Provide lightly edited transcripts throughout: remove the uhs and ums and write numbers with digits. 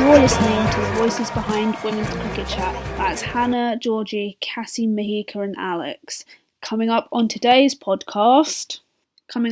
You're listening to the voices behind Women's Cricket Chat. That's Hannah, Georgie, Cassie, Mahika and Alex. Coming up on today's podcast, we've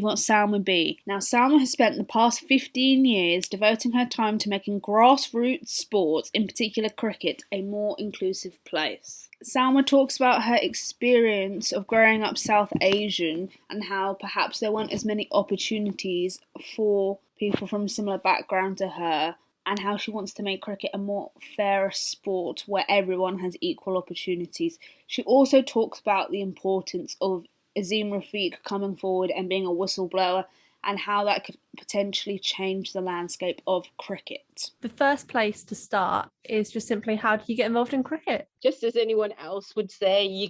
got Salma Bi. Now, Salma has spent the past 15 years devoting her time to making grassroots sports, in particular cricket, a more inclusive place. Salma talks about her experience of growing up South Asian and how perhaps there weren't as many opportunities for people from a similar background to her, and how she wants to make cricket a more fairer sport where everyone has equal opportunities. She also talks about the importance of Azeem Rafiq coming forward and being a whistleblower, and how that could potentially change the landscape of cricket. The first place to start is just simply, how do you get involved in cricket? Just as anyone else would say, you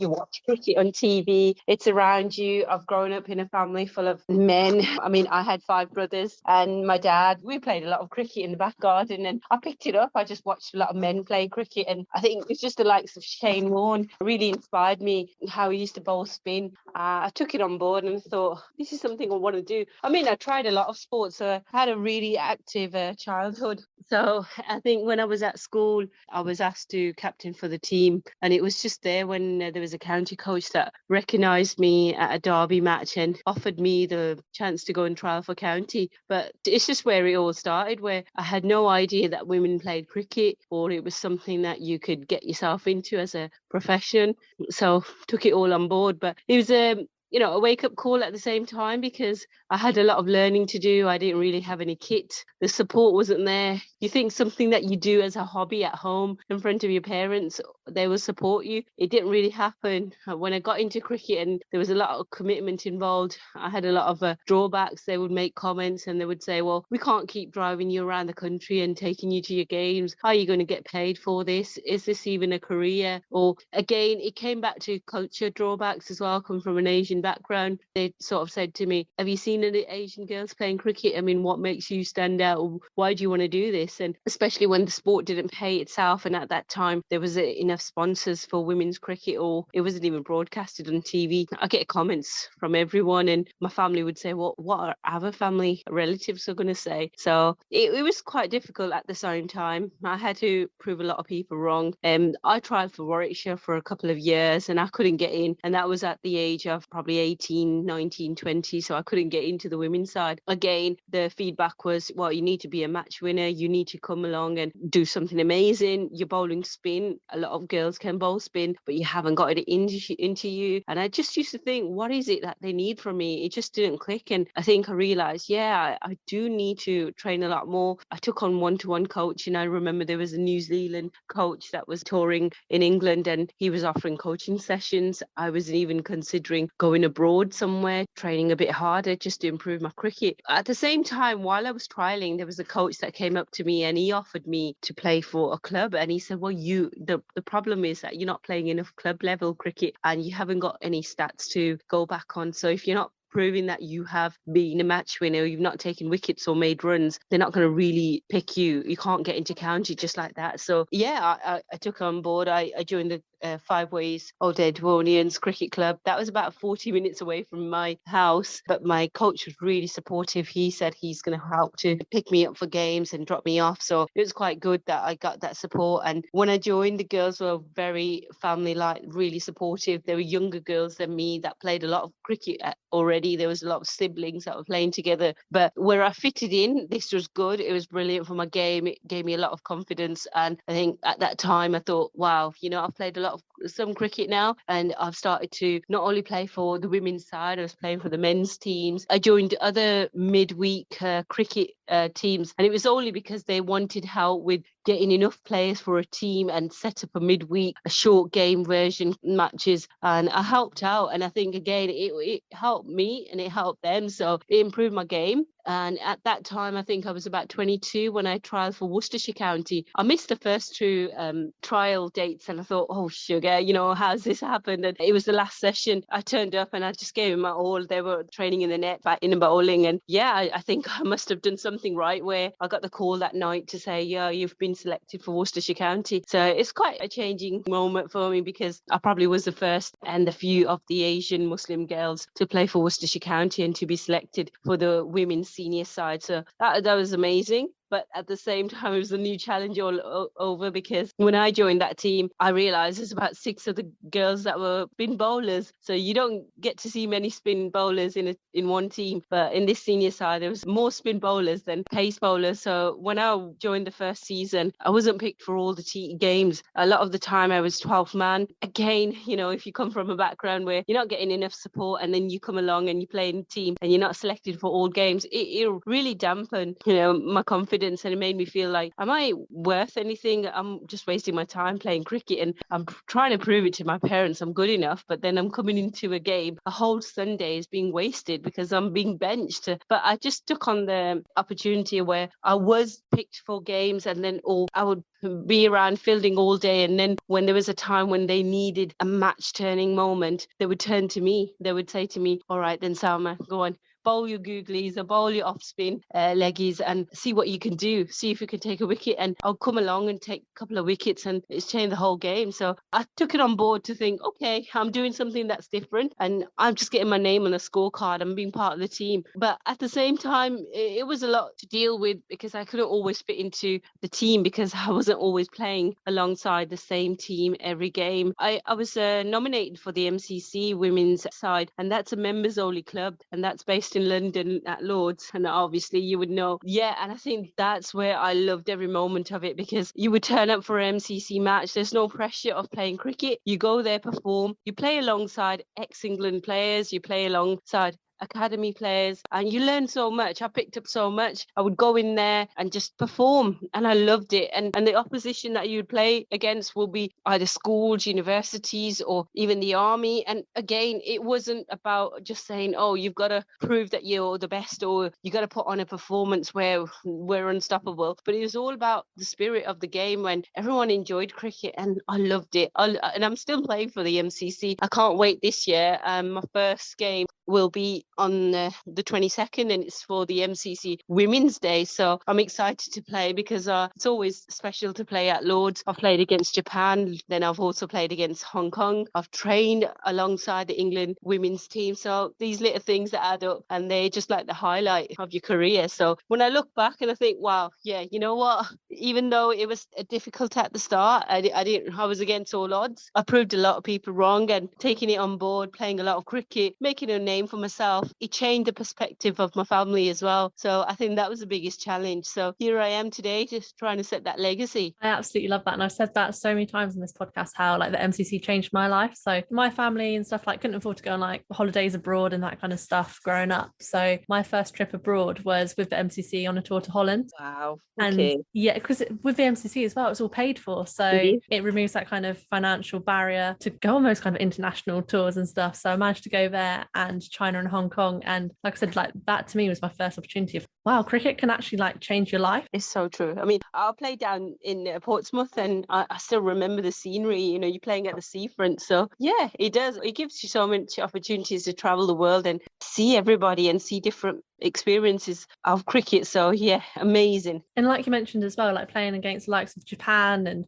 watch cricket on TV, it's around you. I've grown up in a family full of men. I mean, I had 5 brothers and my dad, we played a lot of cricket in the back garden, and I picked it up. I just watched a lot of men play cricket, and I think it's just the likes of Shane Warne really inspired me, how he used to bowl spin. I took it on board and thought, this is something I want to do. I mean, I tried a lot of sports, so I had a really active childhood. So I think when I was at school, I was asked to captain for the team, and it was just there when there was a county coach that recognised me at a derby match and offered me the chance to go and trial for county. But it's just where it all started, where I had no idea that women played cricket, or it was something that you could get yourself into as a profession. So took it all on board. But it was a wake-up call at the same time, because I had a lot of learning to do. I didn't really have any kit. The support wasn't there. You think something that you do as a hobby at home in front of your parents, they will support you. It didn't really happen. When I got into cricket and there was a lot of commitment involved, I had a lot of drawbacks. They would make comments and they would say, well, we can't keep driving you around the country and taking you to your games. How are you going to get paid for this? Is this even a career? Or again, it came back to culture drawbacks as well. Come from an Asian background, they sort of said to me, have you seen any Asian girls playing cricket? I mean, what makes you stand out? Why do you want to do this? And especially when the sport didn't pay itself, and at that time there was enough sponsors for women's cricket, or it wasn't even broadcasted on TV. I get comments from everyone, and my family would say, well, what are other family relatives are going to say? So it was quite difficult at the same time. I had to prove a lot of people wrong. I tried for Warwickshire for a couple of years and I couldn't get in, and that was at the age of probably 18, 19, 20, so I couldn't get into the women's side. Again, the feedback was, well, you need to be a match winner, you need to come along and do something amazing. You're bowling spin, a lot of girls can bowl spin, but you haven't got it into you. And I just used to think, what is it that they need from me? It just didn't click. And I think I realised, I do need to train a lot more. I took on one-to-one coaching. I remember there was a New Zealand coach that was touring in England and he was offering coaching sessions. I wasn't even considering going abroad somewhere, training a bit harder just to improve my cricket. At the same time, while I was trialing, there was a coach that came up to me and he offered me to play for a club. And he said, well, the problem is that you're not playing enough club level cricket and you haven't got any stats to go back on. So if you're not proving that you have been a match winner, you've not taken wickets or made runs, they're not going to really pick you. You can't get into county just like that. So I took on board. I joined the Five Ways Old Edwardians Cricket Club. That was about 40 minutes away from my house, but my coach was really supportive. He said he's going to help to pick me up for games and drop me off. So it was quite good that I got that support. And when I joined, the girls were very family-like, really supportive. They were younger girls than me that played a lot of cricket already. There was a lot of siblings that were playing together. But where I fitted in, this was good. It was brilliant for my game. It gave me a lot of confidence. And I think at that time I thought, wow, I've played a lot of some cricket now, and I've started to not only play for the women's side, I was playing for the men's teams. I joined other midweek cricket teams, and it was only because they wanted help with getting enough players for a team and set up a midweek, a short game version matches, and I helped out. And I think again it helped me and it helped them, so it improved my game. And at that time, I think I was about 22 when I trialled for Worcestershire County. I missed the first 2 trial dates and I thought, oh, sugar, yeah, how's this happened? And it was the last session. I turned up and I just gave them my all. They were training in the net, batting and bowling. And yeah, I think I must have done something right, where I got the call that night to say, yeah, you've been selected for Worcestershire County. So it's quite a changing moment for me, because I probably was the first and the few of the Asian Muslim girls to play for Worcestershire County and to be selected for the women's senior side. So that was amazing. But at the same time, it was a new challenge all over, because when I joined that team, I realized there's about 6 of the girls that were spin bowlers. So you don't get to see many spin bowlers in one team. But in this senior side, there was more spin bowlers than pace bowlers. So when I joined the first season, I wasn't picked for all the games. A lot of the time I was 12th man. Again, if you come from a background where you're not getting enough support, and then you come along and you play in a team and you're not selected for all games, it really dampened, my confidence. And it made me feel like, am I worth anything? I'm just wasting my time playing cricket, and I'm trying to prove it to my parents I'm good enough, but then I'm coming into a game, a whole Sunday is being wasted because I'm being benched. But I just took on the opportunity where I was picked for games, and then I would be around fielding all day, and then when there was a time when they needed a match turning moment, they would turn to me. They would say to me, all right then, Salma, go on, bowl your googlies or bowl your off spin leggies and see what you can do. See if you can take a wicket. And I'll come along and take a couple of wickets, and it's changed the whole game. So I took it on board to think, okay, I'm doing something that's different, and I'm just getting my name on a scorecard. I'm being part of the team. But at the same time, it was a lot to deal with, because I couldn't always fit into the team, because I wasn't always playing alongside the same team every game. I was nominated for the MCC women's side, and that's a members only club, and that's based in London at Lords, and obviously you would know. Yeah, and I think that's where I loved every moment of it, because you would turn up for an MCC match. There's no pressure of playing cricket. You go there, perform, you play alongside ex-England players, you play alongside academy players, and you learn so much. I picked up so much. I would go in there and just perform, and I loved it. And the opposition that you would play against will be either schools, universities, or even the army. And again, it wasn't about just saying, oh, you've got to prove that you're the best, or you got to put on a performance where we're unstoppable. But it was all about the spirit of the game, when everyone enjoyed cricket, and I loved it. And I'm still playing for the MCC. I can't wait this year. My first game will be on the 22nd, and it's for the MCC Women's Day. So I'm excited to play, because it's always special to play at Lords. I've played against Japan, then I've also played against Hong Kong. I've trained alongside the England women's team. So these little things that add up, and they're just like the highlight of your career. So when I look back and I think, wow, yeah, you know what? Even though it was difficult at the start, I was against all odds. I proved a lot of people wrong, and taking it on board, playing a lot of cricket, making a name for myself, it changed the perspective of my family as well. So I think that was the biggest challenge. So here I am today, just trying to set that legacy. I absolutely love that. And I've said that so many times in this podcast, how like the MCC changed my life. So my family and stuff, like, couldn't afford to go on like holidays abroad and that kind of stuff growing up. So my first trip abroad was with the MCC on a tour to Holland. Wow. Okay. And yeah, because with the MCC as well, it's all paid for. So it removes that kind of financial barrier to go on those kind of international tours and stuff. So I managed to go there, and China and Hong Kong. And like I said, like that to me was my first opportunity of, wow, cricket can actually like change your life. It's so true. I mean, I'll play down in Portsmouth, and I still remember the scenery, you're playing at the seafront. So yeah, it does. It gives you so many opportunities to travel the world and see everybody and see different experiences of cricket. So yeah, amazing. And like you mentioned as well, like playing against the likes of Japan and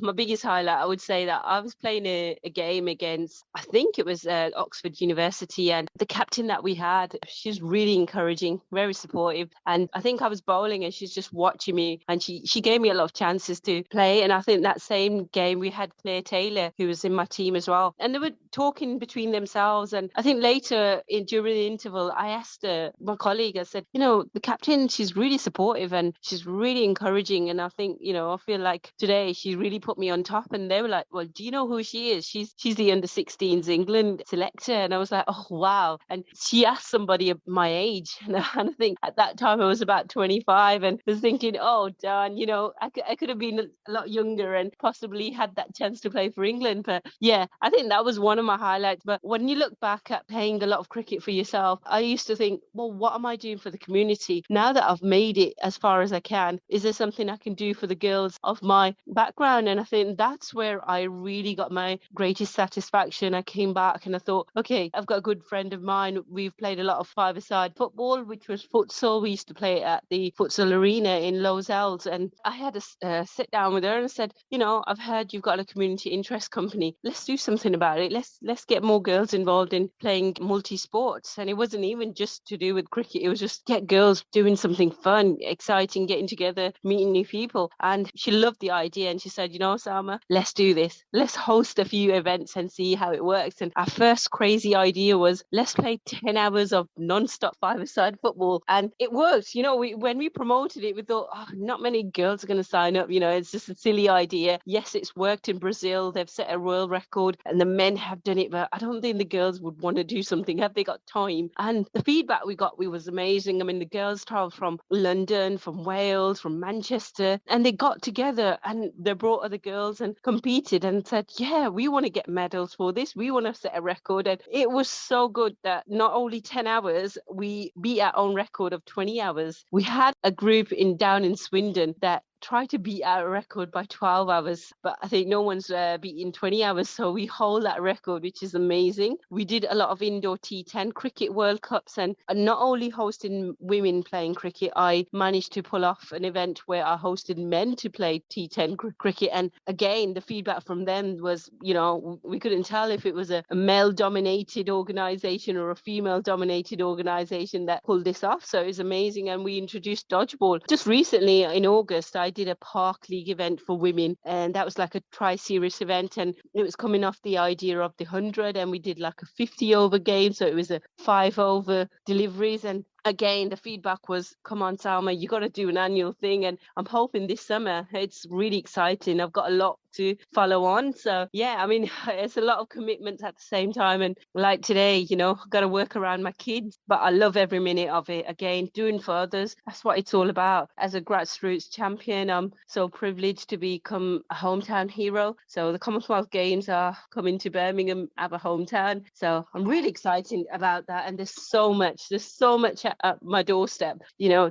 my biggest highlight, I would say that I was playing a game against, I think it was Oxford University, and the captain that we had, she's really encouraging, very supportive, and I think I was bowling and she's just watching me, and she gave me a lot of chances to play. And I think that same game we had Claire Taylor, who was in my team as well, and they were talking between themselves. And I think later during the interval, I asked my colleague, I said, the captain, she's really supportive and she's really encouraging, and I think, I feel like today she really put me on top. And they were like, well, do you know who she is? She's the under 16s England selector. And I was like, oh wow. And she asked somebody of my age, and I think at that time I was about 25, and was thinking, oh darn, I could have been a lot younger and possibly had that chance to play for England. But yeah, I think that was one of my highlights. But when you look back at playing a lot of cricket for yourself, I used to think, well, what am I doing for the community now that I've made it as far as I can? Is there something I can do for the girls of of my background. And I think that's where I really got my greatest satisfaction. I came back and I thought, okay, I've got a good friend of mine. We've played a lot of five-a-side football, which was futsal. We used to play at the futsal arena in Lozells. And I had a sit down with her and I said, I've heard you've got a community interest company. Let's do something about it. Let's get more girls involved in playing multi-sports. And it wasn't even just to do with cricket. It was just get girls doing something fun, exciting, getting together, meeting new people. And she loved the idea. And she said, Salma, let's do this. Let's host a few events and see how it works. And our first crazy idea was, let's play 10 hours of non-stop five-a-side football. And it worked. When we promoted it, we thought, not many girls are going to sign up. It's just a silly idea. Yes, it's worked in Brazil. They've set a world record and the men have done it, but I don't think the girls would want to do something. Have they got time? And the feedback we got was amazing. I mean, the girls traveled from London, from Wales, from Manchester, and they got together and they brought other girls and competed and said, yeah, we want to get medals for this. We want to set a record. And it was so good that not only 10 hours, we beat our own record of 20 hours. We had a group down in Swindon that try to beat our record by 12 hours, but I think no one's beaten 20 hours, so we hold that record, which is amazing. We did a lot of indoor T10 cricket World Cups, and not only hosting women playing cricket, I managed to pull off an event where I hosted men to play T10 cricket, and again the feedback from them was, we couldn't tell if it was a male dominated organization or a female dominated organization that pulled this off. So it was amazing. And we introduced dodgeball just recently in August. I did a park league event for women, and that was like a tri-series event, and it was coming off the idea of the 100, and we did like a 50 over game, so it was a 5 over deliveries. And again, the feedback was, come on, Salma, you got to do an annual thing. And I'm hoping this summer. It's really exciting. I've got a lot to follow on. So yeah, I mean, it's a lot of commitments at the same time. And like today, I've got to work around my kids, but I love every minute of it. Again, doing for others. That's what it's all about. As a grassroots champion, I'm so privileged to become a hometown hero. So the Commonwealth Games are coming to Birmingham, have a hometown. So I'm really excited about that. And there's so much at my doorstep.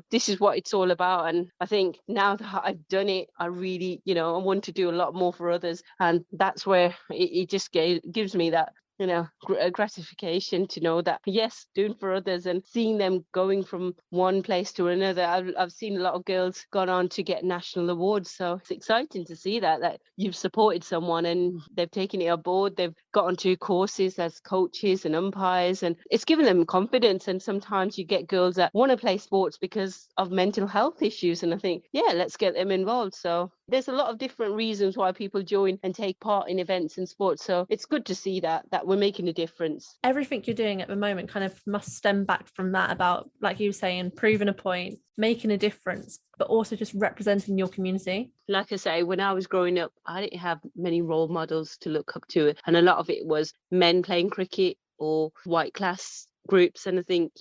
This is what it's all about. And I think now that I've done it, I really, I want to do a lot more for others. And that's where it just gives me that gratification to know that, yes, doing for others and seeing them going from one place to another. I've seen a lot of girls gone on to get national awards, so it's exciting to see that you've supported someone and they've taken it aboard. They've got onto courses as coaches and umpires, and it's given them confidence. And sometimes you get girls that want to play sports because of mental health issues, and I think, yeah, let's get them involved. So there's a lot of different reasons why people join and take part in events and sports. So it's good to see that we're making a difference. Everything you're doing at the moment kind of must stem back from that, about, like you were saying, proving a point, making a difference, but also just representing your community. Like I say, when I was growing up, I didn't have many role models to look up to. And a lot of it was men playing cricket or white class groups. And I think,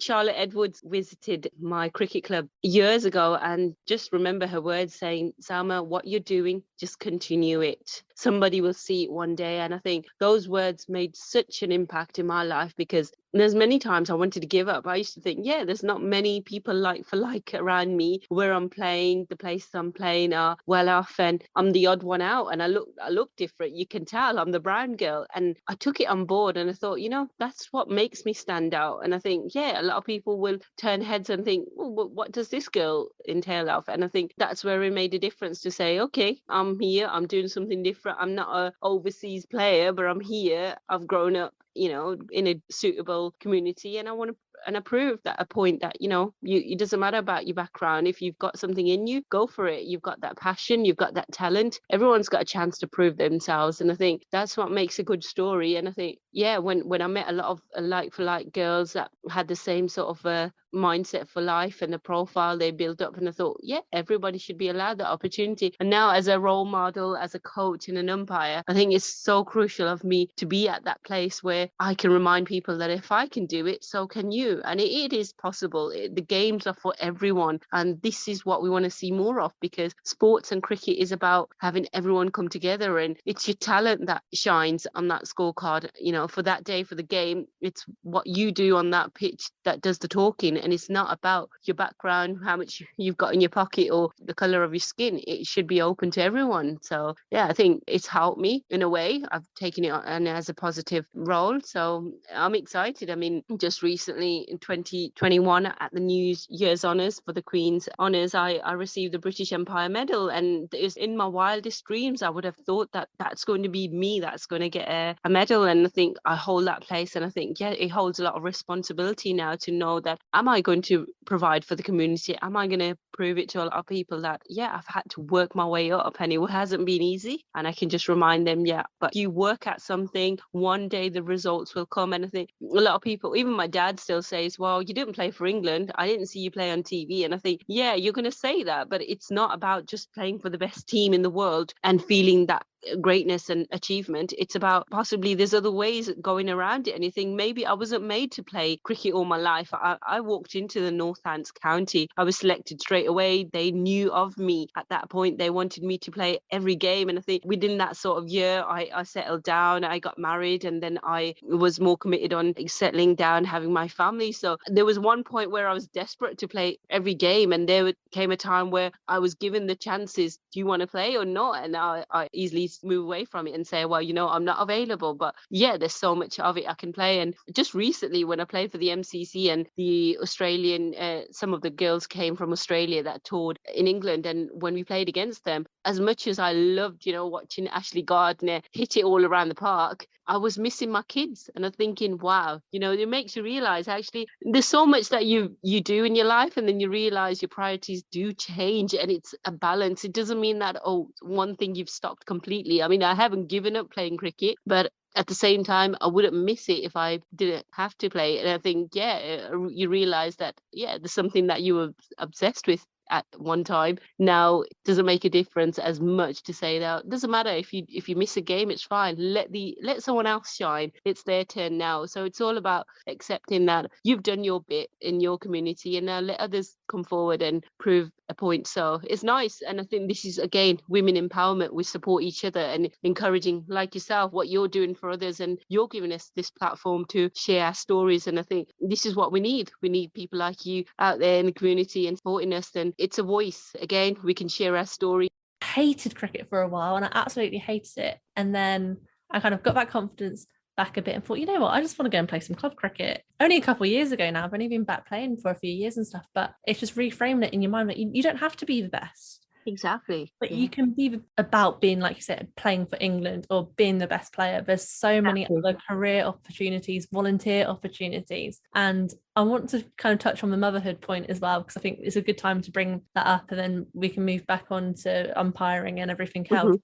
Charlotte Edwards visited my cricket club years ago, and just remember her words saying, Salma, what you're doing, just continue it. Somebody will see it one day. And I think those words made such an impact in my life, because there's many times I wanted to give up. I used to think, there's not many people like for like around me. Where I'm playing, the places I'm playing are well off, and I'm the odd one out, and I look different. You can tell I'm the brown girl. And I took it on board, and I thought, that's what makes me stand out. And I think, a lot of people will turn heads and think, well, what does this girl entail of? And I think that's where it made a difference to say, okay, I'm here, I'm doing something different. I'm not an overseas player, but I'm here. I've grown up, in a suitable community, and I want to prove that a point that, it doesn't matter about your background. If you've got something in you, go for it. You've got that passion, you've got that talent. Everyone's got a chance to prove themselves. And I think that's what makes a good story. And I think, when I met a lot of like for like girls that had the same sort of mindset for life and the profile they built up, and I thought, everybody should be allowed that opportunity. And now, as a role model, as a coach and an umpire, I think it's so crucial of me to be at that place where I can remind people that if I can do it, so can you. And it is possible. The games are for everyone, and this is what we want to see more of, because sports and cricket is about having everyone come together, and it's your talent that shines on that scorecard, for that day, for the game. It's what you do on that pitch that does the talking. and it's not about your background, how much you've got in your pocket, or the color of your skin. It should be open to everyone. So yeah, I think it's helped me in a way. I've taken it on as a positive role, so I'm excited. I mean, just recently in 2021 at the New Year's Honours for the Queen's Honours, I received the British Empire Medal, and it's in my wildest dreams I would have thought that that's going to be me that's going to get a medal. And I think I hold that place, and I think, yeah, it holds a lot of responsibility now to know that, am I going to provide for the community? Am I going to prove it to a lot of people that, yeah, I've had to work my way up and it hasn't been easy? And I can just remind them, yeah, but you work at something, one day the results will come. And I think a lot of people, even my dad still says, well, you didn't play for England, I didn't see you play on TV. And I think, yeah, you're going to say that, but it's not about just playing for the best team in the world and feeling that greatness and achievement. It's about possibly there's other ways going around it. And you think, maybe I wasn't made to play cricket all my life. I walked into the Northants County, I was selected straight away. They knew of me at that point. They wanted me to play every game. And I think within that sort of year, I settled down, I got married, and then I was more committed on settling down, having my family. So there was one point where I was desperate to play every game, and there came a time where I was given the chances, do you want to play or not? And I easily move away from it and say, well, I'm not available. But yeah, there's so much of it I can play. And just recently when I played for the MCC and the Australian, some of the girls came from Australia that toured in England, and when we played against them, as much as I loved watching Ashley Gardner hit it all around the park, I was missing my kids. And I'm thinking, wow, it makes you realize actually there's so much that you do in your life, and then you realize your priorities do change, and it's a balance. It doesn't mean that, one thing you've stopped completely. I mean, I haven't given up playing cricket, but at the same time, I wouldn't miss it if I didn't have to play. And I think, yeah, you realize that, yeah, there's something that you were obsessed with at one time. Now it doesn't make a difference as much to say that it doesn't matter if you miss a game, it's fine. Let someone else shine. It's their turn now. So it's all about accepting that you've done your bit in your community, and now let others come forward and prove a point. So it's nice. And I think this is, again, women empowerment. We support each other and encouraging, like yourself, what you're doing for others, and you're giving us this platform to share our stories. And I think this is what we need. We need people like you out there in the community and supporting us. And it's a voice. Again, we can share our story. I hated cricket for a while, and I absolutely hated it. And then I kind of got that confidence back a bit and thought, you know what, I just want to go and play some club cricket. Only a couple of years ago now, I've only been back playing for a few years and stuff, but it's just reframing it in your mind that you don't have to be the best. Exactly. But you can be about being, like you said, playing for England or being the best player. There's so many other career opportunities, volunteer opportunities. And I want to kind of touch on the motherhood point as well, because I think it's a good time to bring that up, and then we can move back on to umpiring and everything else.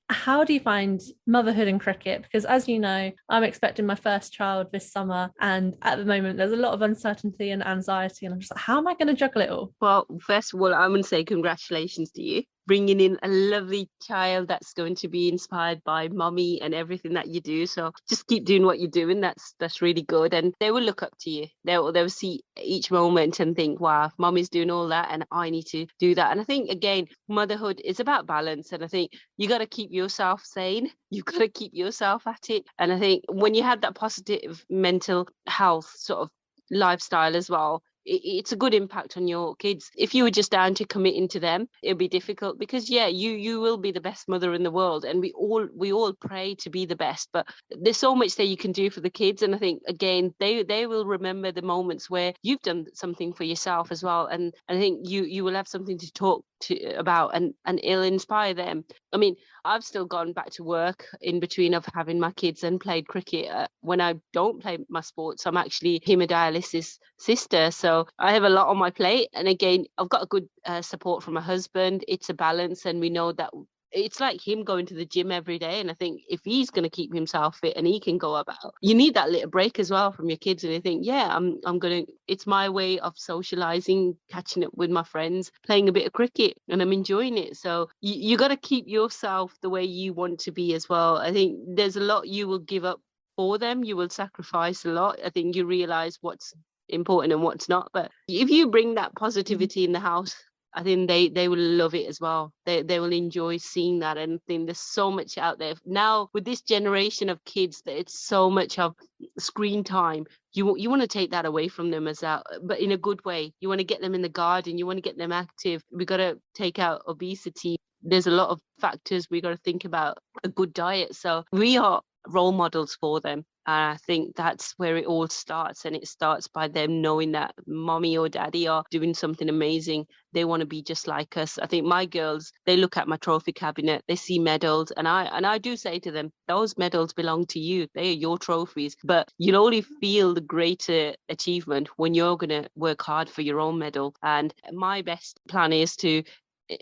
How do you find motherhood in cricket? Because as you know, I'm expecting my first child this summer, and at the moment there's a lot of uncertainty and anxiety, and I'm just like, how am I going to juggle it all? Well, first of all, I'm going to say congratulations to you, bringing in a lovely child that's going to be inspired by mommy and everything that you do. So just keep doing what you're doing. That's really good. And they will look up to you. They'll see each moment and think, wow, mommy's doing all that and I need to do that. And I think, again, motherhood is about balance. And I think you got to keep yourself sane. You've got to keep yourself at it. And I think when you have that positive mental health sort of lifestyle as well, it's a good impact on your kids. If you were just down to committing to them, it'd be difficult, because you will be the best mother in the world, and we all pray to be the best, but there's so much that you can do for the kids. And I think, again, they will remember the moments where you've done something for yourself as well, and I think you will have something to talk about, and it'll inspire them. I mean, I've still gone back to work in between of having my kids and played cricket. When I don't play my sports, I'm actually hemodialysis sister, so I have a lot on my plate. And again, I've got a good support from my husband. It's a balance, and we know that it's like him going to the gym every day. And I think if he's going to keep himself fit and he can go about, you need that little break as well from your kids. And I think, yeah, I'm going to, it's my way of socializing, catching up with my friends, playing a bit of cricket, and I'm enjoying it. So you got to keep yourself the way you want to be as well. I think there's a lot you will give up for them. You will sacrifice a lot. I think you realize what's important and what's not. But if you bring that positivity in the house, I think they will love it as well. They will enjoy seeing that, and I think there's so much out there now with this generation of kids that it's so much of screen time. You want to take that away from them as that, but in a good way. You want to get them in the garden. You want to get them active. We got to take out obesity. There's a lot of factors we got to think about. A good diet. So we are role models for them. And I think that's where it all starts. And it starts by them knowing that mommy or daddy are doing something amazing. They want to be just like us. I think my girls, they look at my trophy cabinet, they see medals. And I do say to them, those medals belong to you. They are your trophies. But you'll only feel the greater achievement when you're going to work hard for your own medal. And my best plan is to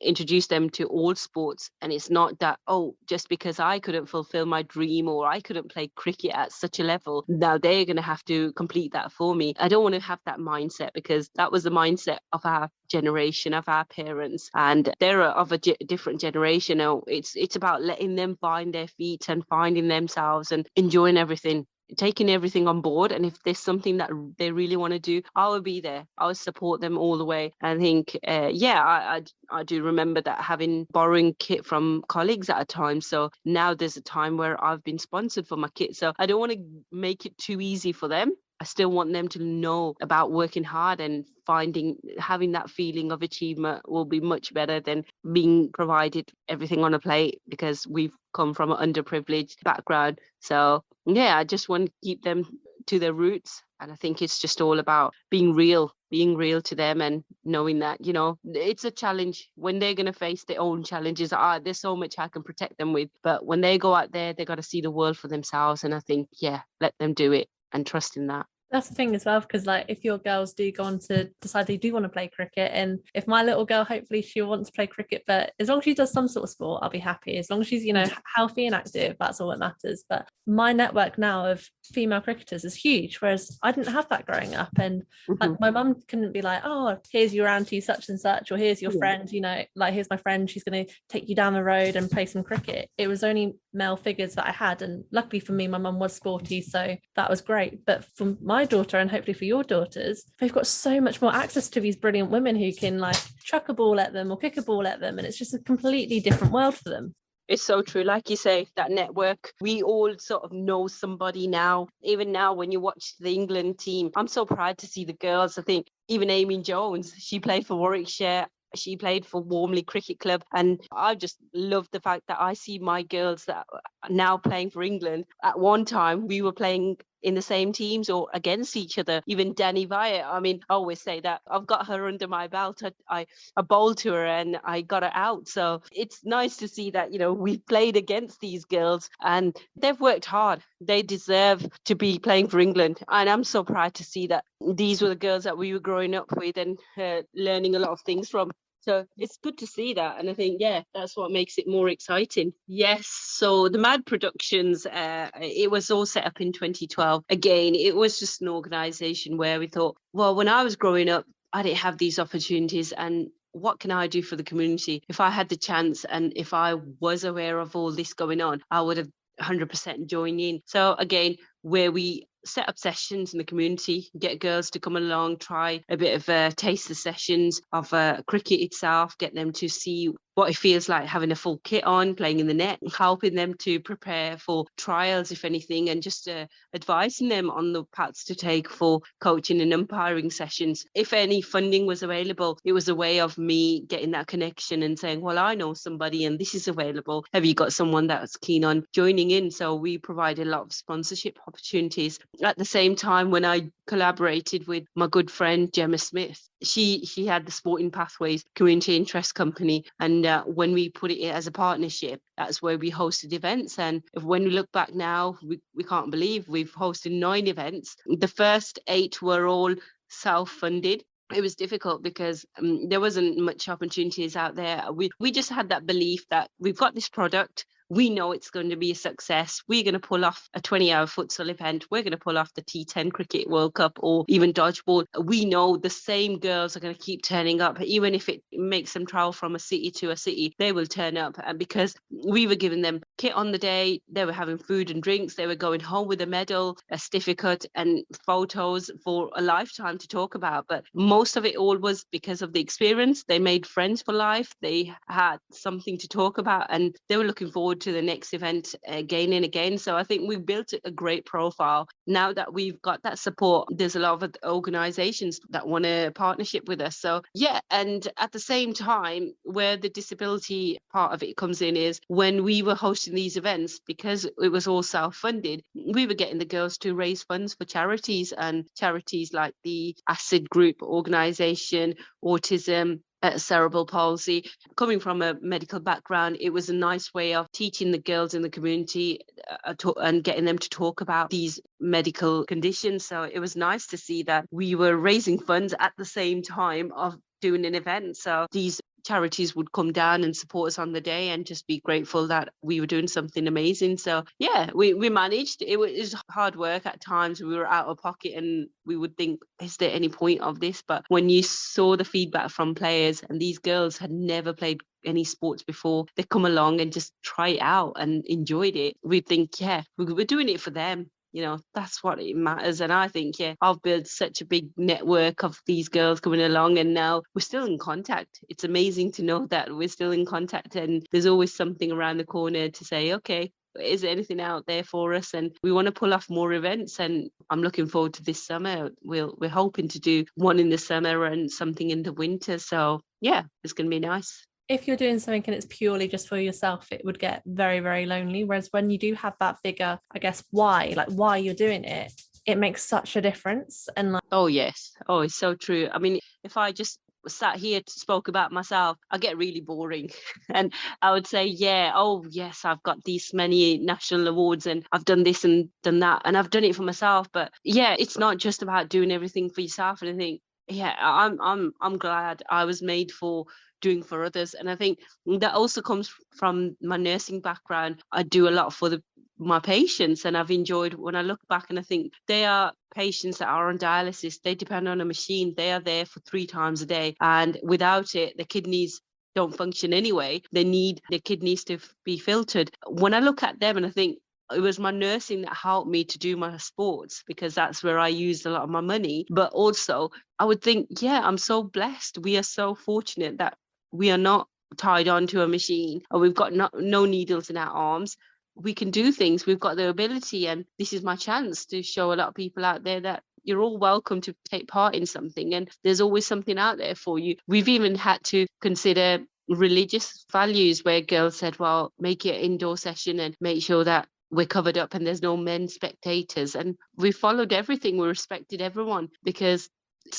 introduce them to all sports. And it's not that, oh, just because I couldn't fulfill my dream or I couldn't play cricket at such a level, now they're going to have to complete that for me. I don't want to have that mindset, because that was the mindset of our generation, of our parents, and they're of a different generation now. It's about letting them find their feet and finding themselves and enjoying everything, taking everything on board. And if there's something that they really want to do, I will be there. I will support them all the way. I think, I do remember that, having borrowing kit from colleagues at a time. So now there's a time where I've been sponsored for my kit. So I don't want to make it too easy for them. I still want them to know about working hard and having that feeling of achievement will be much better than being provided everything on a plate, because we've come from an underprivileged background. So yeah, I just want to keep them to their roots. And I think it's just all about being real to them, and knowing that, it's a challenge when they're going to face their own challenges. There's so much I can protect them with. But when they go out there, they got to see the world for themselves. And I think, let them do it and trust in that. That's the thing as well, because like if your girls do go on to decide they do want to play cricket, and if my little girl, hopefully she'll want to play cricket, but as long as she does some sort of sport, I'll be happy. As long as she's, healthy and active, that's all that matters. But my network now of female cricketers is huge, whereas I didn't have that growing up. And like my mum couldn't be like, oh, here's your auntie such and such, or here's your friend, like here's my friend, she's going to take you down the road and play some cricket. It was only male figures that I had, and luckily for me, my mum was sporty, so that was great. But for my daughter, and hopefully for your daughters, they've got so much more access to these brilliant women who can like chuck a ball at them or kick a ball at them, and it's just a completely different world for them. It's so true. Like you say, that network, we all sort of know somebody now. Even now, when you watch the England team, I'm so proud to see the girls. I think even Amy Jones, she played for Warwickshire. She played for Warmley Cricket Club. And I just love the fact that I see my girls that are now playing for England. At one time, we were playing in the same teams or against each other. Even Danny Wyatt, I always say that I've got her under my belt. I bowled to her and I got her out. So it's nice to see that, we've played against these girls and they've worked hard. They deserve to be playing for England. And I'm so proud to see that these were the girls that we were growing up with and learning a lot of things from. So it's good to see that. And I think, that's what makes it more exciting. Yes. So the Mad Productions, it was all set up in 2012. Again, it was just an organisation where we thought, well, when I was growing up, I didn't have these opportunities. And what can I do for the community? If I had the chance and if I was aware of all this going on, I would have 100% joined in. So again, where we set up sessions in the community, get girls to come along, try a bit of taster sessions of cricket itself, get them to see what it feels like having a full kit on, playing in the net, helping them to prepare for trials, if anything, and just advising them on the paths to take for coaching and umpiring sessions. If any funding was available, it was a way of me getting that connection and saying, well, I know somebody and this is available. Have you got someone that's keen on joining in? So we provided a lot of sponsorship opportunities. At the same time, when I collaborated with my good friend Gemma Smith, she had the Sporting Pathways Community Interest Company, and when we put it as a partnership, that's where we hosted events. And when we look back now, we can't believe we've hosted 9 events. The first 8 were all self-funded. It was difficult because there wasn't much opportunities out there. We just had that belief that we've got this product, we know it's going to be a success. We're going to pull off a 20-hour futsal event. We're going to pull off the T10 Cricket World Cup or even dodgeball. We know the same girls are going to keep turning up. Even if it makes them travel from a city to a city, they will turn up. And because we were giving them kit on the day, they were having food and drinks, they were going home with a medal, a certificate and photos for a lifetime to talk about. But most of it all was because of the experience. They made friends for life. They had something to talk about, and they were looking forward to the next event again and again. So I think we built a great profile. Now that we've got that support, there's a lot of organizations that want a partnership with us. So yeah, and at the same time, where the disability part of it comes in is when we were hosting these events, because it was all self-funded, we were getting the girls to raise funds for charities, and charities like the ACID Group organization, autism, cerebral palsy. Coming from a medical background, it was a nice way of teaching the girls in the community and getting them to talk about these medical conditions. So it was nice to see that we were raising funds at the same time of doing an event. So these charities would come down and support us on the day and just be grateful that we were doing something amazing. So yeah, we managed. It was hard work at times. We were out of pocket and we would think, is there any point of this? But when you saw the feedback from players, and these girls had never played any sports before, they come along and just try it out and enjoyed it, we think, yeah, we're doing it for them. You know, that's what it matters. And I think, yeah, I've built such a big network of these girls coming along, and now we're still in contact. It's amazing to know that we're still in contact, and there's always something around the corner to say, okay, is there anything out there for us? And we want to pull off more events, and I'm looking forward to this summer. We're hoping to do one in the summer and something in the winter. So yeah, it's going to be nice. If you're doing something and it's purely just for yourself, it would get very, very lonely. Whereas when you do have that bigger, I guess, why you're doing it, it makes such a difference. And like, oh yes, oh, it's so true. I mean, if I just sat here spoke about myself, I get really boring. And I would say, yeah, oh yes, I've got these many national awards and I've done this and done that, and I've done it for myself. But yeah, it's not just about doing everything for yourself. And I think, yeah, I'm glad I was made for doing for others. And I think that also comes from my nursing background. I do a lot for my patients, and I've enjoyed when I look back and I think they are patients that are on dialysis. They depend on a machine. They are there for 3 times a day, and without it, the kidneys don't function anyway. They need the kidneys to be filtered. When I look at them and I think, it was my nursing that helped me to do my sports, because that's where I used a lot of my money. But also I would think, yeah, I'm so blessed. We are so fortunate that we are not tied onto a machine, or we've got no needles in our arms. We can do things. We've got the ability, and this is my chance to show a lot of people out there that you're all welcome to take part in something, and there's always something out there for you. We've even had to consider religious values, where girls said, well, make it an indoor session and make sure that we're covered up and there's no men spectators. And we followed everything. We respected everyone, because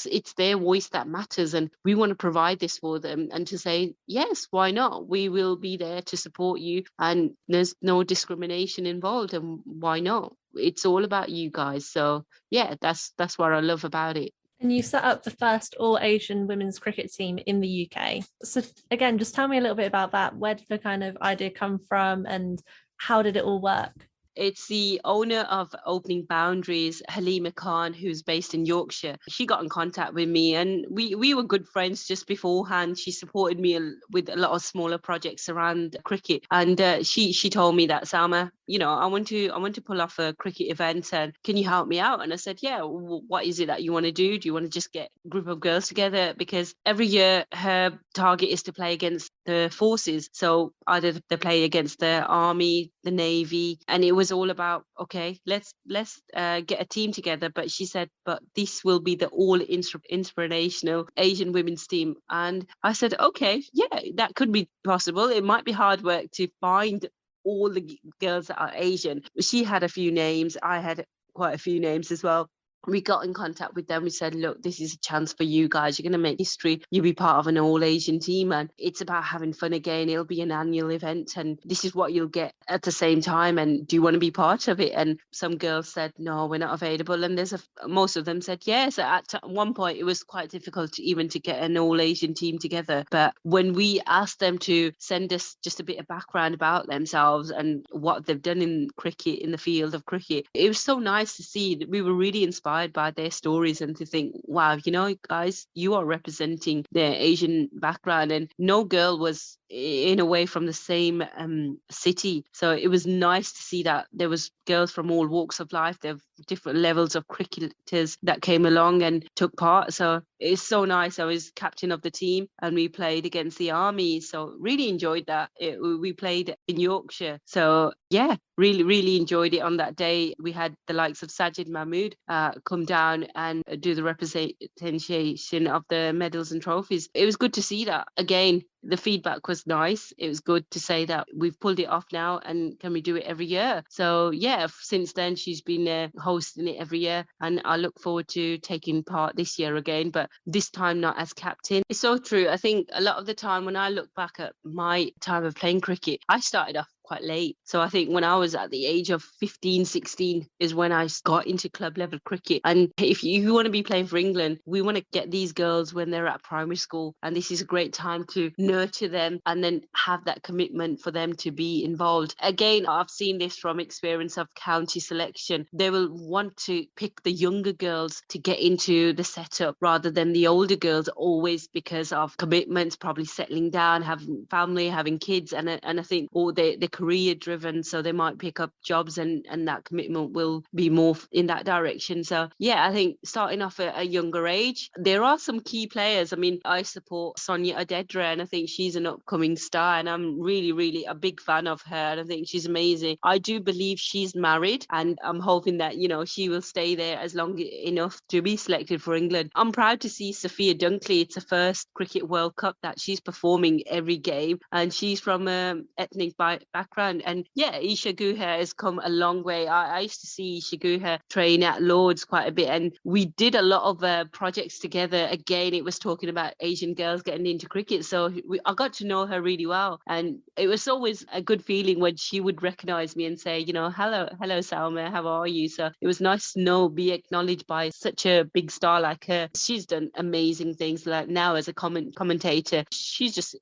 it's their voice that matters, and we want to provide this for them, and to say, yes, why not? We will be there to support you, and there's no discrimination involved, and why not? It's all about you guys. So yeah, that's what I love about it. and you set up the first all-Asian women's cricket team in the UK. So again, just tell me a little bit about that. Where did the kind of idea come from, and how did it all work? It's the owner of Opening Boundaries, Halima Khan, who's based in Yorkshire. She got in contact with me, and we were good friends just beforehand. She supported me with a lot of smaller projects around cricket, and she told me that, Salma, you know, I want to pull off a cricket event, and can you help me out? And I said, yeah. What is it that you want to do? Do you want to just get a group of girls together? Because every year her target is to play against the forces. So either they play against the army, the navy, and it was all about, okay, let's get a team together. But she said, but this will be the all inspirational Asian women's team. And I said, okay, yeah, that could be possible. It might be hard work to find all the girls that are Asian. She had a few names. I had quite a few names as well. we got in contact with them. We said, look, this is a chance for you guys. You're going to make history. You'll be part of an all-Asian team, and it's about having fun again. It'll be an annual event, and this is what you'll get at the same time. And do you want to be part of it? And some girls said, no, we're not available. And most of them said yes. At one point, it was quite difficult even to get an all-Asian team together. But when we asked them to send us just a bit of background about themselves and what they've done in cricket, in the field of cricket, it was so nice to see that we were really inspired by their stories, and to think, wow, guys, you are representing their Asian background, and no girl was in a way from the same city. So it was nice to see that there was girls from all walks of life. There were different levels of cricketers that came along and took part. So it's so nice. I was captain of the team, and we played against the army. So really enjoyed that. We played in Yorkshire. So yeah, really enjoyed it on that day. We had the likes of Sajid Mahmood come down and do the representation of the medals and trophies. It was good to see that. Again, the feedback was nice. It was good to say that we've pulled it off now, and can we do it every year? So yeah, since then she's been hosting it every year, and I look forward to taking part this year again, but this time not as captain. It's so true. I think a lot of the time when I look back at my time of playing cricket, I started off quite late. So I think when I was at the age of 15, 16 is when I got into club level cricket. And if you want to be playing for England, we want to get these girls when they're at primary school. And this is a great time to nurture them and then have that commitment for them to be involved. Again, I've seen this from experience of county selection. They will want to pick the younger girls to get into the setup rather than the older girls, always because of commitments, probably settling down, having family, having kids. And I think they're career driven, so they might pick up jobs, and that commitment will be more in that direction. So yeah, I think starting off at a younger age, there are some key players. I mean, I support Sonia Adedra, and I think she's an upcoming star, and I'm really a big fan of her, and I think she's amazing. I do believe she's married, and I'm hoping that she will stay there as long enough to be selected for England. I'm proud to see Sophia Dunkley. It's her first Cricket World Cup that she's performing every game, and she's from ethnic background. And yeah, Isha Guha has come a long way. I used to see Isha Guha train at Lord's quite a bit, and we did a lot of projects together. Again, it was talking about Asian girls getting into cricket, so I got to know her really well, and it was always a good feeling when she would recognize me and say, hello Salma, how are you? So it was nice to be acknowledged by such a big star like her. She's done amazing things. Like now as a commentator, she's just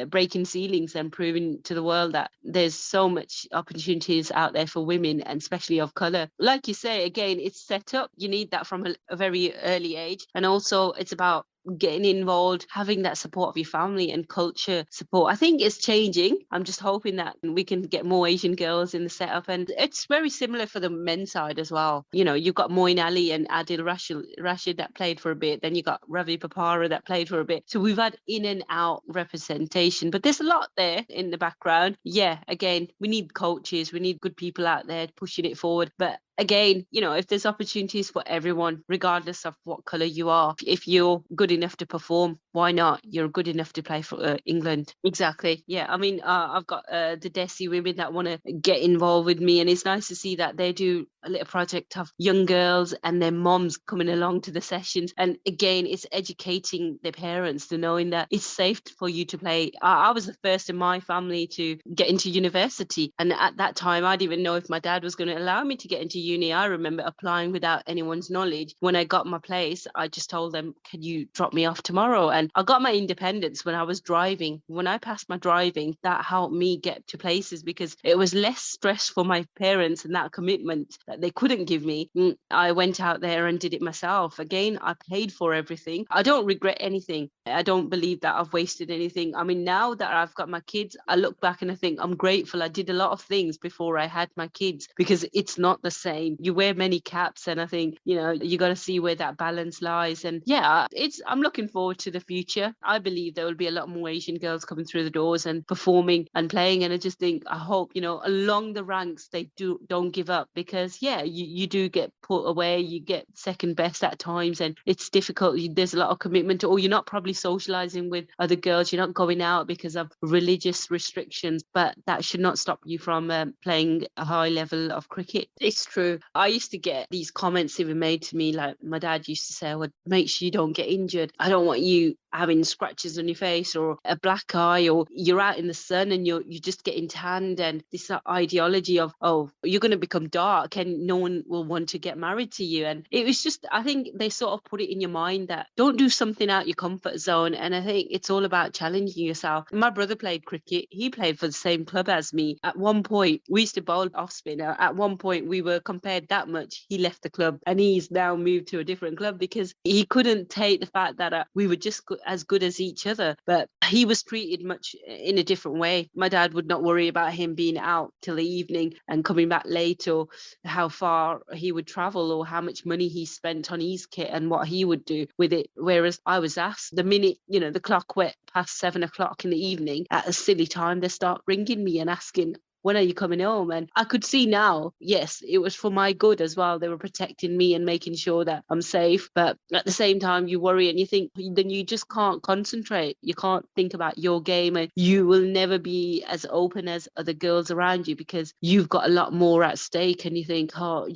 breaking ceilings and proving to the world that there's so much opportunities out there for women, and especially of colour. Like you say, again, it's set up. You need that from a very early age, and also it's about getting involved, having that support of your family and culture support. I think it's changing. I'm just hoping that we can get more Asian girls in the setup, and it's very similar for the men's side as well. You've got Moin Ali and Adil Rashid that played for a bit, then you got Ravi Papara that played for a bit. So we've had in and out representation, but there's a lot there in the background. Yeah, again, we need coaches, we need good people out there pushing it forward. But again, if there's opportunities for everyone, regardless of what colour you are, if you're good enough to perform, why not? You're good enough to play for England. Exactly. Yeah. I mean, I've got the Desi women that want to get involved with me, and it's nice to see that they do a little project of young girls and their moms coming along to the sessions. And again, it's educating their parents to knowing that it's safe for you to play. I was the first in my family to get into university, and at that time I didn't even know if my dad was going to allow me to get into uni. I remember applying without anyone's knowledge. When I got my place, I just told them, can you drop me off tomorrow? And I got my independence when I was driving. When I passed my driving, that helped me get to places because it was less stress for my parents, and that commitment that they couldn't give me. I went out there and did it myself. Again, I paid for everything. I don't regret anything. I don't believe that I've wasted anything. I mean, now that I've got my kids, I look back and I think I'm grateful I did a lot of things before I had my kids, because it's not the same. You wear many caps, and I think, you got to see where that balance lies. And yeah, I'm looking forward to the future. I believe there will be a lot more Asian girls coming through the doors and performing and playing. And I just think, I hope, along the ranks, they don't give up, because yeah, you do get put away, you get second best at times, and it's difficult. There's a lot of commitment, or you're not probably socializing with other girls, you're not going out because of religious restrictions, but that should not stop you from playing a high level of cricket. It's true. I used to get these comments even made to me, like my dad used to say, well, make sure you don't get injured. I don't want you having scratches on your face or a black eye, or you're out in the sun and you're just getting tanned, and this ideology of, oh, you're going to become dark and no one will want to get married to you. And it was just, I think they sort of put it in your mind that don't do something out your comfort zone. And I think it's all about challenging yourself. My brother played cricket. He played for the same club as me. At one point, we used to bowl off spinner. At one point, we were compared that much. He left the club and he's now moved to a different club because he couldn't take the fact that we were just as good as each other. But he was treated much in a different way. My dad would not worry about him being out till the evening and coming back late, or how far he would travel, or how much money he spent on his kit and what he would do with it. Whereas I was asked, the minute, the clock went past 7 o'clock in the evening, at a silly time, they start ringing me and asking, when are you coming home? And I could see now, yes, it was for my good as well. They were protecting me and making sure that I'm safe. But at the same time, you worry and you think, then you just can't concentrate. You can't think about your game, and you will never be as open as other girls around you because you've got a lot more at stake. And you think, oh,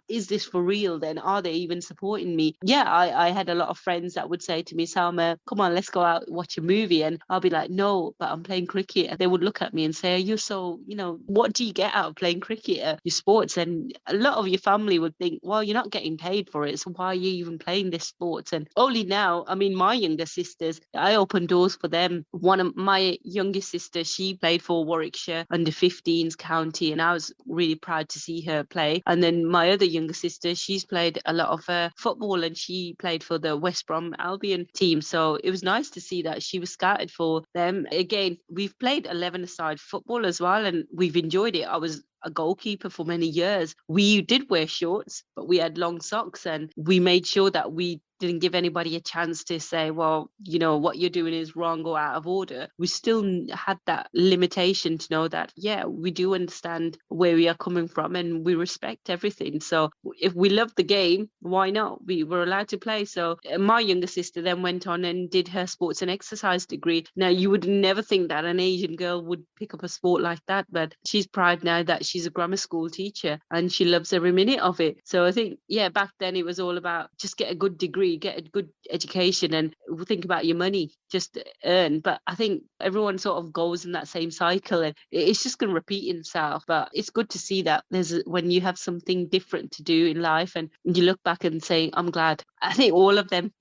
is this for real then? Are they even supporting me? Yeah, I had a lot of friends that would say to me, Salma, come on, let's go out, watch a movie. And I'll be like, no, but I'm playing cricket. And they would look at me and say, are you so, what do you get out of playing cricket, your sports? And a lot of your family would think, well, you're not getting paid for it, so why are you even playing this sport? And only now, I mean, my younger sisters, I opened doors for them. One of my youngest sisters, she played for Warwickshire under 15s county, and I was really proud to see her play. And then my other younger sister, she's played a lot of football, and she played for the West Brom Albion team. So it was nice to see that she was scouted for them. Again, we've played 11-a-side football as well, and we've enjoyed it. I was a goalkeeper for many years. We did wear shorts, but we had long socks, and we made sure that we didn't give anybody a chance to say, well, what you're doing is wrong or out of order. We still had that limitation to know that, yeah, we do understand where we are coming from and we respect everything. So if we love the game, why not? We were allowed to play. So my younger sister then went on and did her sports and exercise degree. Now, you would never think that an Asian girl would pick up a sport like that, but she's proud now that she's a grammar school teacher and she loves every minute of it. So I think, yeah, back then it was all about just get a good degree, get a good education, and think about your money, just earn. But I think everyone sort of goes in that same cycle, and it's just going to repeat itself. But it's good to see that when you have something different to do in life and you look back and say, I'm glad. I think all of them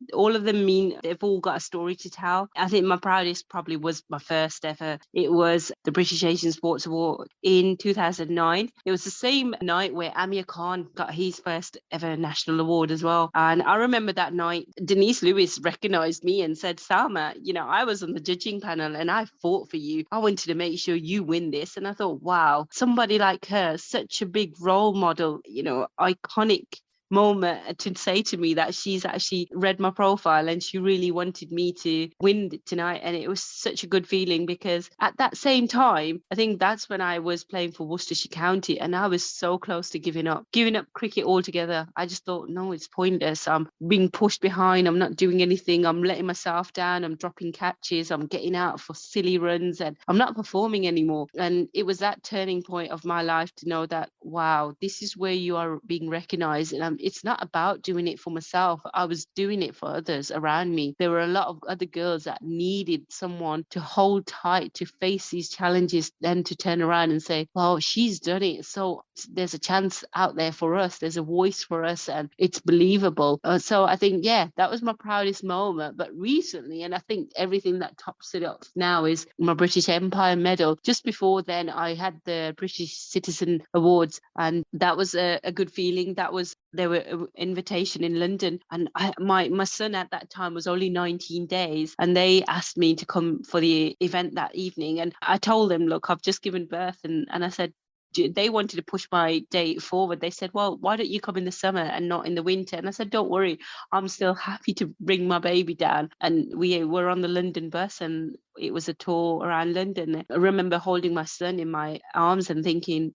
mean they've all got a story to tell. I think my proudest probably was my first ever. It was the British Asian Sports Award in 2009. It was the same night where Amir Khan got his first ever national award as well. And I remember that night, Denise Lewis recognized me and said, Salma, I was on the judging panel and I fought for you. I wanted to make sure you win this. And I thought, wow, somebody like her, such a big role model, iconic moment to say to me that she's actually read my profile and she really wanted me to win tonight. And it was such a good feeling because at that same time, I think that's when I was playing for Worcestershire County and I was so close to giving up cricket altogether. I just thought, no, it's pointless. I'm being pushed behind. I'm not doing anything. I'm letting myself down. I'm dropping catches. I'm getting out for silly runs and I'm not performing anymore. And it was that turning point of my life to know that, wow, this is where you are being recognized. And it's not about doing it for myself. I was doing it for others around me. There were a lot of other girls that needed someone to hold tight, to face these challenges, then to turn around and say, well, she's done it. So there's a chance out there for us. There's a voice for us and it's believable. So I think, yeah, that was my proudest moment. But recently, and I think everything that tops it up now is my British Empire medal. Just before then, I had the British Citizen Awards and that was a good feeling. There were an invitation in London and my son at that time was only 19 days and they asked me to come for the event that evening. And I told them, look, I've just given birth. And I said, they wanted to push my date forward. They said, well, why don't you come in the summer and not in the winter? And I said, don't worry, I'm still happy to bring my baby down. And we were on the London bus and it was a tour around London. I remember holding my son in my arms and thinking,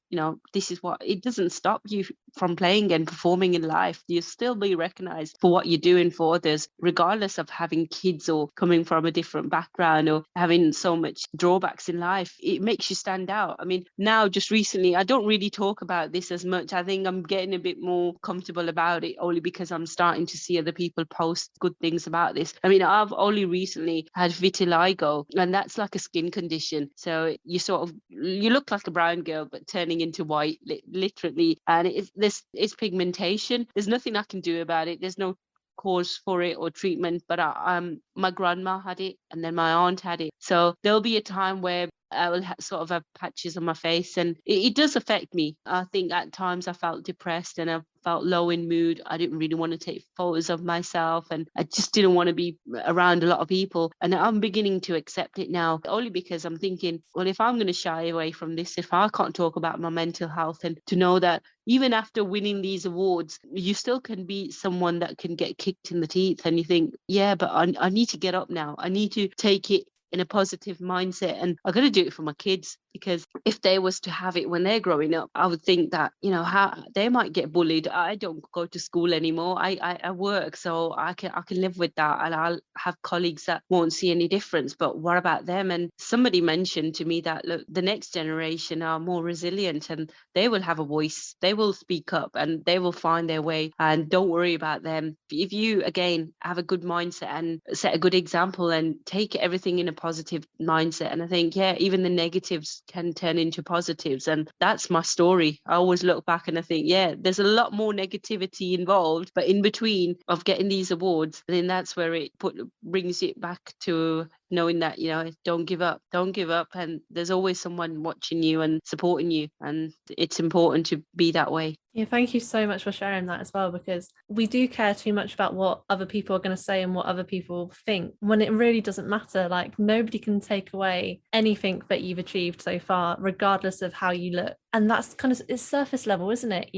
this is what, it doesn't stop you from playing and performing in life. You'll still be recognized for what you're doing for others, regardless of having kids or coming from a different background or having so much drawbacks in life. It makes you stand out. I mean, now just recently, I don't really talk about this as much. I think I'm getting a bit more comfortable about it only because I'm starting to see other people post good things about this. I mean, I've only recently had vitiligo, and that's like a skin condition. So you look like a brown girl, but turning into white, literally. And it's pigmentation. There's nothing I can do about it. There's no cause for it or treatment, but my grandma had it, and then my aunt had it. So there'll be a time where I will sort of have patches on my face, and it does affect me. I think at times I felt depressed and I felt low in mood. I didn't really want to take photos of myself, and I just didn't want to be around a lot of people. And I'm beginning to accept it now, only because I'm thinking, well, if I'm going to shy away from this, if I can't talk about my mental health, and to know that even after winning these awards, you still can be someone that can get kicked in the teeth, and you think, yeah, but I need to get up now. I need to take it in a positive mindset, and I got to do it for my kids, because if they was to have it when they're growing up, I would think that how they might get bullied. I don't go to school anymore. I work, so I can live with that, and I'll have colleagues that won't see any difference. But what about them? And somebody mentioned to me that, look, the next generation are more resilient, and they will have a voice. They will speak up, and they will find their way. And don't worry about them. If you again have a good mindset and set a good example and take everything in a positive mindset, and I think, yeah, even the negatives can turn into positives. And that's my story. I always look back and I think, yeah, there's a lot more negativity involved, but in between of getting these awards, and then that's where it brings it back to knowing that, don't give up, and there's always someone watching you and supporting you, and it's important to be that way. Yeah, thank you so much for sharing that as well, because we do care too much about what other people are going to say and what other people think, when it really doesn't matter. Like, nobody can take away anything that you've achieved so far, regardless of how you look. And that's kind of, it's surface level, isn't it?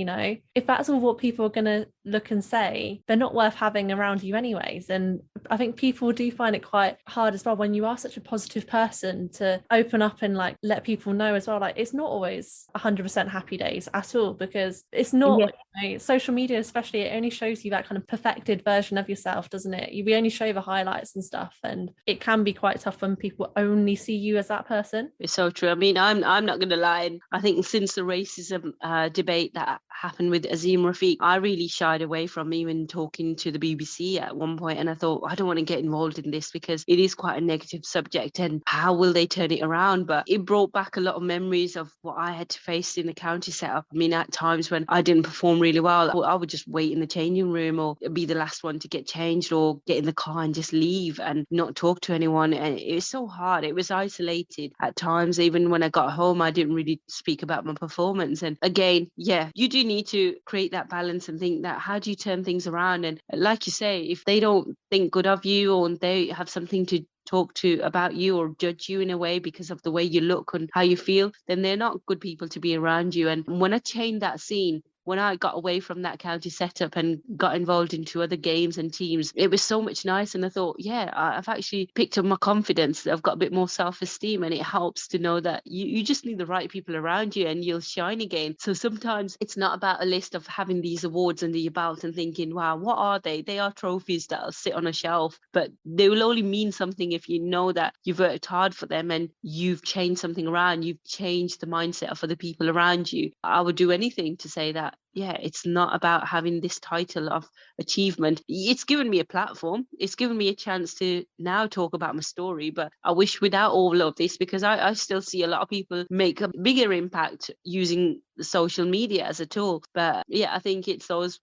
If that's all what people are going to look and say, they're not worth having around you anyways. And I think people do find it quite hard as well, when you are such a positive person, to open up and like let people know as well. Like, it's not always 100% happy days at all, because it's not, social media especially, it only shows you that kind of perfected version of yourself, doesn't it? We only show the highlights and stuff, and it can be quite tough when people only see you as that person. It's so true. I mean, I'm not going to lie. I think since the racism debate that happened with Azeem Rafiq, I really shied away from even talking to the BBC at one point, and I thought, I don't want to get involved in this because it is quite a negative subject, and how will they turn it around? But it brought back a lot of memories of what I had to face in the county setup. I mean, at times when I didn't perform really well, I would just wait in the changing room or be the last one to get changed, or get in the car and just leave and not talk to anyone. And it was so hard. It was isolated at times. Even when I got home, I didn't really speak about my performance. And again, yeah, you do need to create that balance and think that, how do you turn things around? And like you say, if they don't think good of you, or they have something to talk to about you or judge you in a way because of the way you look and how you feel, then they're not good people to be around you. And when I changed that scene, when I got away from that county setup and got involved into other games and teams, it was so much nicer. And I thought, yeah, I've actually picked up my confidence. I've got a bit more self-esteem, and it helps to know that you just need the right people around you and you'll shine again. So sometimes it's not about a list of having these awards under your belt and thinking, wow, what are they? They are trophies that'll sit on a shelf, but they will only mean something if you know that you've worked hard for them and you've changed something around, you've changed the mindset of other people around you. I would do anything to say that, yeah, it's not about having this title of achievement. It's given me a platform. It's given me a chance to now talk about my story. But I wish without all of this, because I still see a lot of people make a bigger impact using social media as a tool. But yeah, I think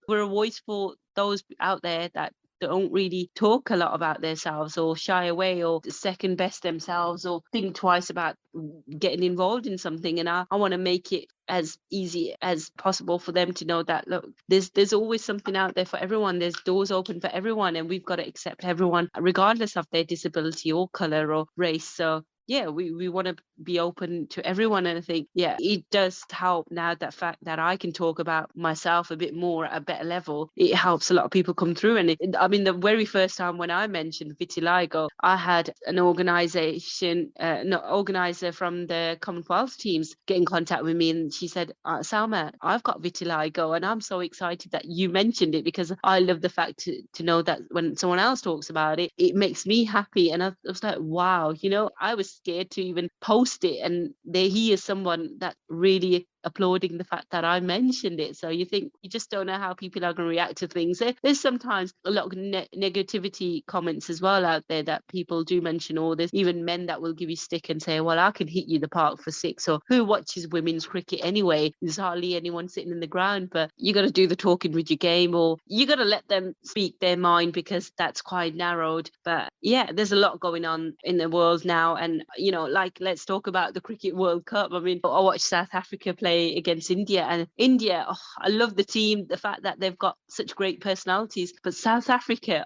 we're a voice for those out there that don't really talk a lot about themselves, or shy away, or second best themselves, or think twice about getting involved in something. And I want to make it as easy as possible for them to know that, look, there's always something out there for everyone. There's doors open for everyone, and we've got to accept everyone regardless of their disability or color or race. So we want to be open to everyone. And I think, it does help now, that fact that I can talk about myself a bit more at a better level. It helps a lot of people come through. And the very first time when I mentioned vitiligo, I had an organizer from the Commonwealth teams get in contact with me, and she said, Salma, I've got vitiligo, and I'm so excited that you mentioned it, because I love the fact to know that when someone else talks about it, it makes me happy. And I was like, wow, I was scared to even post it, and there he is, someone that really applauding the fact that I mentioned it. So you think, you just don't know how people are going to react to things. There's sometimes a lot of negativity comments as well out there that people do mention, or there's even men that will give you stick and say, well, I can hit you the park for 6, or who watches women's cricket anyway? There's hardly anyone sitting in the ground. But you got to do the talking with your game, or you got to let them speak their mind, because that's quite narrowed. But there's a lot going on in the world now. And let's talk about the Cricket World Cup. I mean, I watched South Africa play against India, and India, I love the team, the fact that they've got such great personalities. But South Africa,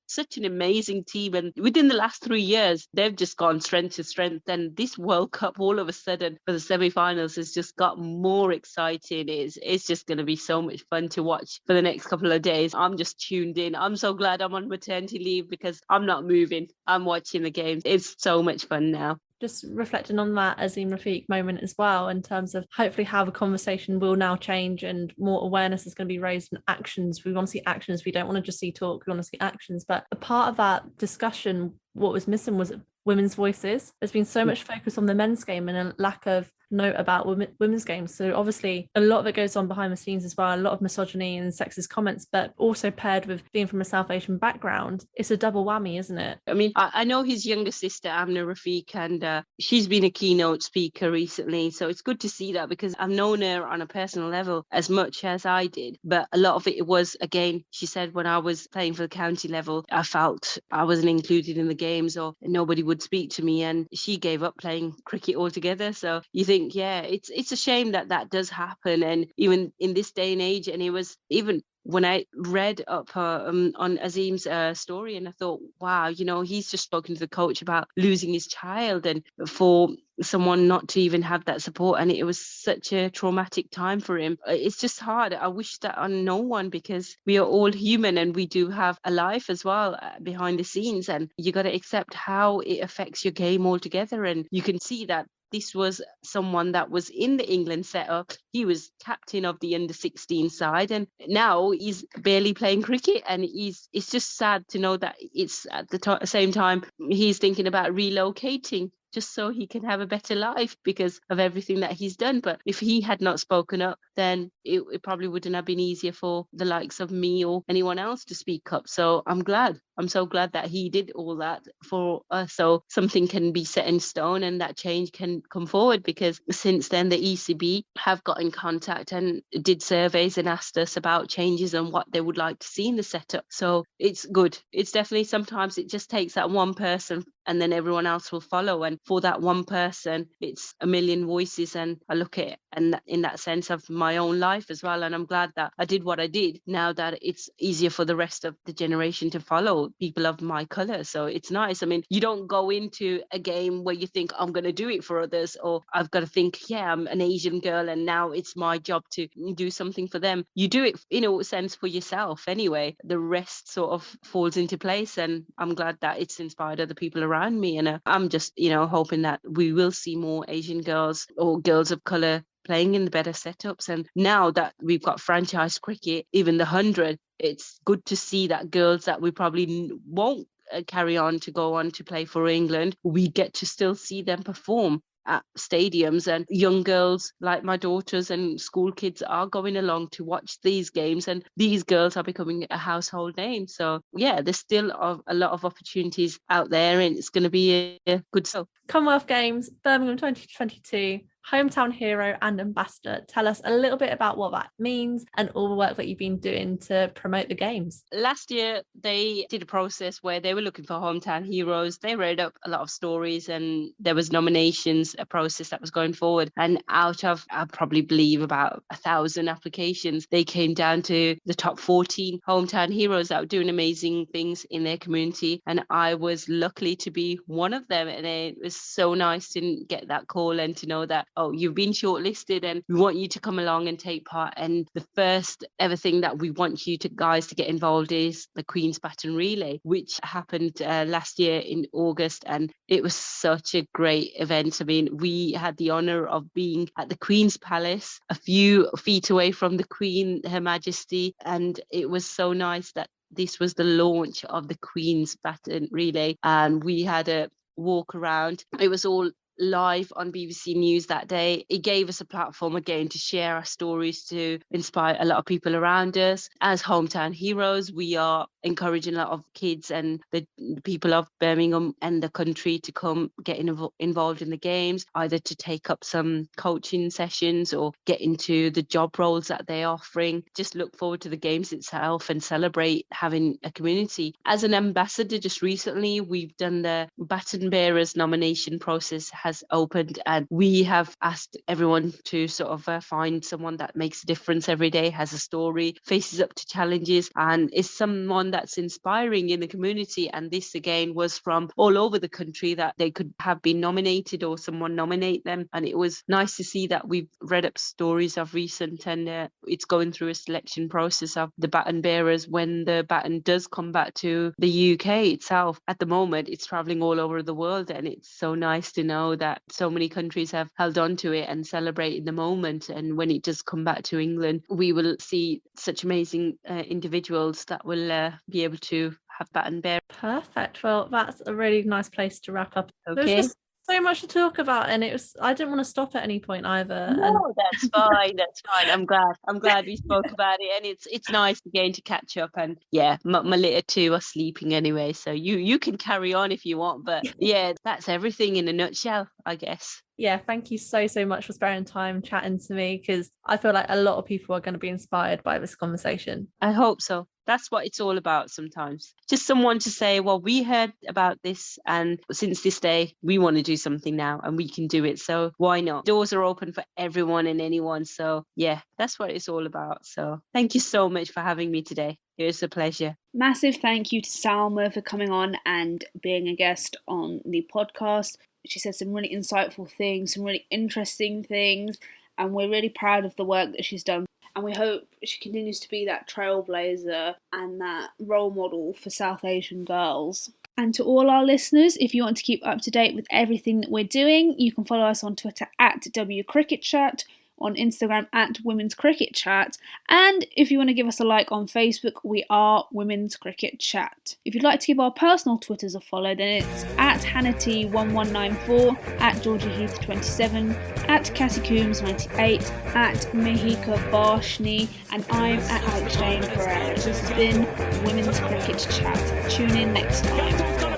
such an amazing team, and within the last 3 years they've just gone strength to strength. And this World Cup, all of a sudden, for the semi-finals, has just got more exciting. It's just going to be so much fun to watch for the next couple of days. I'm just tuned in. I'm so glad I'm on maternity leave, because I'm not moving, I'm watching the games. It's so much fun now. Just reflecting on that Azeem Rafiq moment as well, in terms of hopefully how the conversation will now change and more awareness is going to be raised, and actions. We want to see actions. We don't want to just see talk. We want to see actions. But a part of that discussion, what was missing was women's voices. There's been so much focus on the men's game and a lack of note about women's games. So obviously a lot of it goes on behind the scenes as well, a lot of misogyny and sexist comments, but also paired with being from a South Asian background, it's a double whammy, isn't it? I mean, I know his younger sister, Amna Rafiq, and she's been a keynote speaker recently. So it's good to see that, because I've known her on a personal level as much as I did. But a lot of it was, again, she said, when I was playing for the county level, I felt I wasn't included in the games, or nobody would speak to me. And she gave up playing cricket altogether. So you think, it's a shame that does happen. And even in this day and age, and it was even when I read up on Azeem's story, and I thought, wow, he's just spoken to the coach about losing his child, and for someone not to even have that support, and it was such a traumatic time for him. It's just hard. I wish that on no one, because we are all human and we do have a life as well behind the scenes, and you got to accept how it affects your game altogether. And you can see that this was someone that was in the England setup. He was captain of the under-16 side, and now he's barely playing cricket. And it's just sad to know that it's at the same time he's thinking about relocating, just so he can have a better life because of everything that he's done. But if he had not spoken up, then it probably wouldn't have been easier for the likes of me or anyone else to speak up. So I'm so glad that he did all that for us, so something can be set in stone and that change can come forward. Because since then, the ECB have got in contact and did surveys and asked us about changes and what they would like to see in the setup. So it's good. It's definitely, sometimes it just takes that one person and then everyone else will follow. And for that one person, it's a million voices. And I look at it and in that sense of my own life as well. And I'm glad that I did what I did, now that it's easier for the rest of the generation to follow people of my colour. So it's nice. I mean, you don't go into a game where you think, I'm going to do it for others, or I've got to think, I'm an Asian girl and now it's my job to do something for them. You do it in a sense for yourself anyway. The rest sort of falls into place. And I'm glad that it's inspired other people around me. And I'm just, hoping that we will see more Asian girls or girls of colour playing in the better setups. And now that we've got franchise cricket, even the 100, it's good to see that girls that we probably won't carry on to go on to play for England, we get to still see them perform at stadiums. And young girls like my daughters and school kids are going along to watch these games, and these girls are becoming a household name. So there's still a lot of opportunities out there, and it's going to be a good show. Commonwealth Games, Birmingham 2022. hometown hero and ambassador. Tell us a little bit about what that means and all the work that you've been doing to promote the games. Last year, they did a process where they were looking for hometown heroes. They read up a lot of stories and there was nominations, a process that was going forward. And out of, I probably believe, about 1,000 applications, they came down to the top 14 hometown heroes that were doing amazing things in their community. And I was lucky to be one of them. And it was so nice to get that call and to know that, oh, you've been shortlisted and we want you to come along and take part. And the first ever thing that we want you to guys to get involved is the Queen's Baton Relay, which happened last year in August. And it was such a great event. I mean, we had the honour of being at the Queen's Palace, a few feet away from the Queen, Her Majesty. And it was so nice that this was the launch of the Queen's Baton Relay. And we had a walk around. It was all live on BBC News that day. It gave us a platform again to share our stories, to inspire a lot of people around us. As hometown heroes, we are encouraging a lot of kids and the people of Birmingham and the country to come get involved in the games, either to take up some coaching sessions or get into the job roles that they're offering. Just look forward to the games itself and celebrate having a community. As an ambassador, just recently, we've done the baton bearers nomination process has opened, and we have asked everyone to sort of find someone that makes a difference every day, has a story, faces up to challenges, and is someone that's inspiring in the community. And this again was from all over the country, that they could have been nominated or someone nominate them. And it was nice to see that we've read up stories of recent, and it's going through a selection process of the baton bearers when the baton does come back to the UK itself. At the moment, it's traveling all over the world, and it's so nice to know that so many countries have held on to it and celebrated the moment. And when it does come back to England, we will see such amazing individuals that will be able to have baton bear. Perfect. Well, that's a really nice place to wrap up. Okay. There's just so much to talk about, and I didn't want to stop at any point either. No, that's fine. That's fine. I'm glad we spoke about it, and it's nice again to catch up. And yeah, my little two are sleeping anyway, so you can carry on if you want. But yeah, that's everything in a nutshell, I guess. Yeah, thank you so much for sparing time chatting to me, because I feel like a lot of people are going to be inspired by this conversation. I hope so. That's what it's all about sometimes. Just someone to say, well, we heard about this, and since this day, we want to do something now and we can do it. So why not? Doors are open for everyone and anyone. So yeah, that's what it's all about. So thank you so much for having me today. It was a pleasure. Massive thank you to Salma for coming on and being a guest on the podcast. She said some really insightful things, some really interesting things, and we're really proud of the work that she's done. And we hope she continues to be that trailblazer and that role model for South Asian girls. And to all our listeners, if you want to keep up to date with everything that we're doing, you can follow us on Twitter at WCricketChat, on Instagram at Women's Cricket Chat, and if you want to give us a like on Facebook, we are Women's Cricket Chat. If you'd like to give our personal Twitters a follow, then it's at HannahT1194, at GeorgieHeath27, at Cassie Coombs98, at Mihika Varshni, and I'm at Alex Jane Pereira. This has been Women's Cricket Chat. Tune in next time.